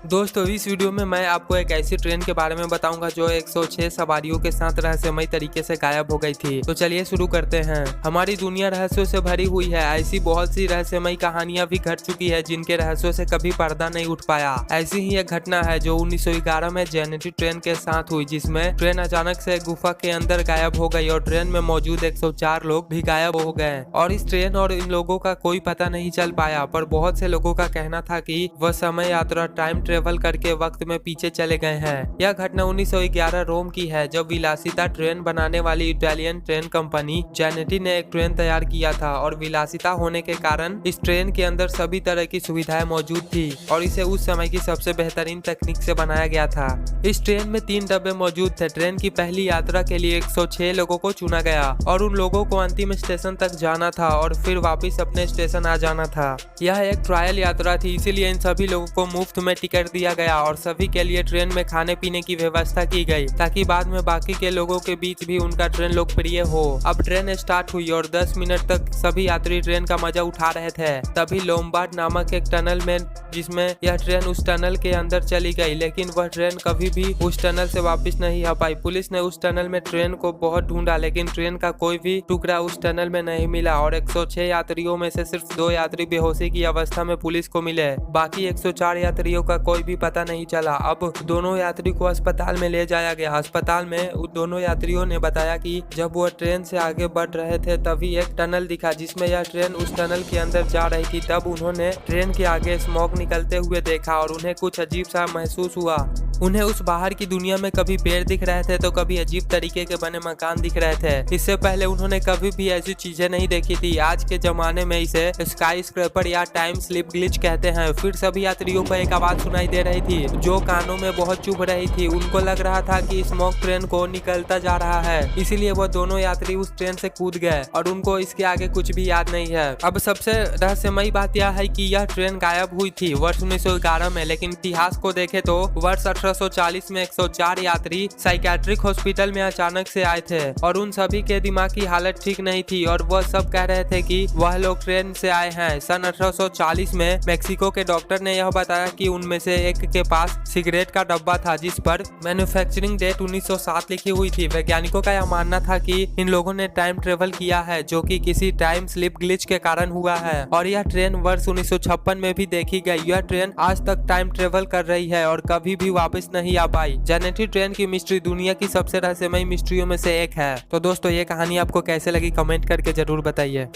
दोस्तों इस वीडियो में मैं आपको एक ऐसी ट्रेन के बारे में बताऊंगा जो 106 सवारियों के साथ रहस्यमय तरीके से गायब हो गई थी। तो चलिए शुरू करते हैं। हमारी दुनिया रहस्यों से भरी हुई है। ऐसी बहुत सी रहस्यमय कहानियां भी घट चुकी है जिनके रहस्यों से कभी पर्दा नहीं उठ पाया। ऐसी ही एक घटना है जो 1911 में जेनेटी ट्रेन के साथ हुई, जिसमें ट्रेन अचानक से गुफा के अंदर गायब हो गई और ट्रेन में मौजूद 104 लोग भी गायब हो गए और इस ट्रेन और इन लोगों का कोई पता नहीं चल पाया। पर बहुत से लोगों का कहना था कि वह समय यात्रा टाइम ट्रेवल करके वक्त में पीछे चले गए हैं। यह घटना 1911 रोम की है, जब विलासिता ट्रेन बनाने वाली इटालियन ट्रेन कंपनी जेनेटी ने एक ट्रेन तैयार किया था और विलासिता होने के कारण इस ट्रेन के अंदर सभी तरह की सुविधाएं मौजूद थी और इसे उस समय की सबसे बेहतरीन तकनीक से बनाया गया था। इस ट्रेन में 3 डब्बे मौजूद थे। ट्रेन की पहली यात्रा के लिए 106 लोगों को चुना गया और उन लोगों को अंतिम स्टेशन तक जाना था और फिर वापस अपने स्टेशन आ जाना था। यह एक ट्रायल यात्रा थी, इसीलिए इन सभी लोगों को मुफ्त में टिकट दिया गया और सभी के लिए ट्रेन में खाने पीने की व्यवस्था की गई ताकि बाद में बाकी के लोगों के बीच भी उनका ट्रेन लोकप्रिय हो। अब ट्रेन स्टार्ट हुई और 10 मिनट तक सभी यात्री ट्रेन का मजा उठा रहे थे। तभी लोम्बार्ड नामक एक टनल में, जिसमें यह ट्रेन उस टनल के अंदर चली गई, लेकिन वह ट्रेन कभी भी उस टनल से वापस नहीं आ पाई। पुलिस ने उस टनल में ट्रेन को बहुत ढूंढा, लेकिन ट्रेन का कोई भी टुकड़ा उस टनल में नहीं मिला और 106 यात्रियों में से सिर्फ 2 यात्री बेहोशी की अवस्था में पुलिस को मिले। बाकी 104 यात्रियों का कोई भी पता नहीं चला। अब दोनों यात्री को अस्पताल में ले जाया गया। अस्पताल में उन दोनों यात्रियों ने बताया कि जब वो ट्रेन से आगे बढ़ रहे थे तभी एक टनल दिखा जिसमें यह ट्रेन उस टनल के अंदर जा रही थी। तब उन्होंने ट्रेन के आगे स्मोक निकलते हुए देखा और उन्हें कुछ अजीब सा महसूस हुआ। उन्हें उस बाहर की दुनिया में कभी पेड़ दिख रहे थे तो कभी अजीब तरीके के बने मकान दिख रहे थे। इससे पहले उन्होंने कभी भी ऐसी चीजें नहीं देखी थी। आज के जमाने में इसे स्काई स्क्रैपर या टाइम स्लिप ग्लिच कहते हैं। फिर सभी यात्रियों को एक आवाज सुनाई दे रही थी जो कानों में बहुत चुभ रही थी। उनको लग रहा था कि स्मोक ट्रेन को निकलता जा रहा है, इसीलिए वो दोनों यात्री उस ट्रेन से कूद गए और उनको इसके आगे कुछ भी याद नहीं है। अब सबसे रहस्यमयी बात यह है कि यह ट्रेन गायब हुई थी वर्ष 1911 में, लेकिन इतिहास को देखे तो वर्ष 1840 में 104 यात्री साइकेट्रिक हॉस्पिटल में अचानक से आए थे और उन सभी के दिमाग की हालत ठीक नहीं थी और वह सब कह रहे थे कि वह लोग ट्रेन से आए हैं। सन 1840 में मेक्सिको के डॉक्टर ने यह बताया कि उनमें से एक के पास सिगरेट का डब्बा था जिस पर मैन्युफैक्चरिंग डेट 1907 लिखी हुई थी। वैज्ञानिकों का यह मानना था कि इन लोगों ने टाइम ट्रेवल किया है जो कि किसी टाइम स्लिप ग्लिच के कारण हुआ है और यह ट्रेन वर्ष 1956 में भी देखी गई। यह ट्रेन आज तक टाइम ट्रेवल कर रही है और कभी भी वापस नहीं आ पाई। जेनेटी ट्रेन की मिस्ट्री दुनिया की सबसे रहस्यमयी मिस्ट्रियों में से एक है। तो दोस्तों ये कहानी आपको कैसे लगी कमेंट करके जरूर बताइए।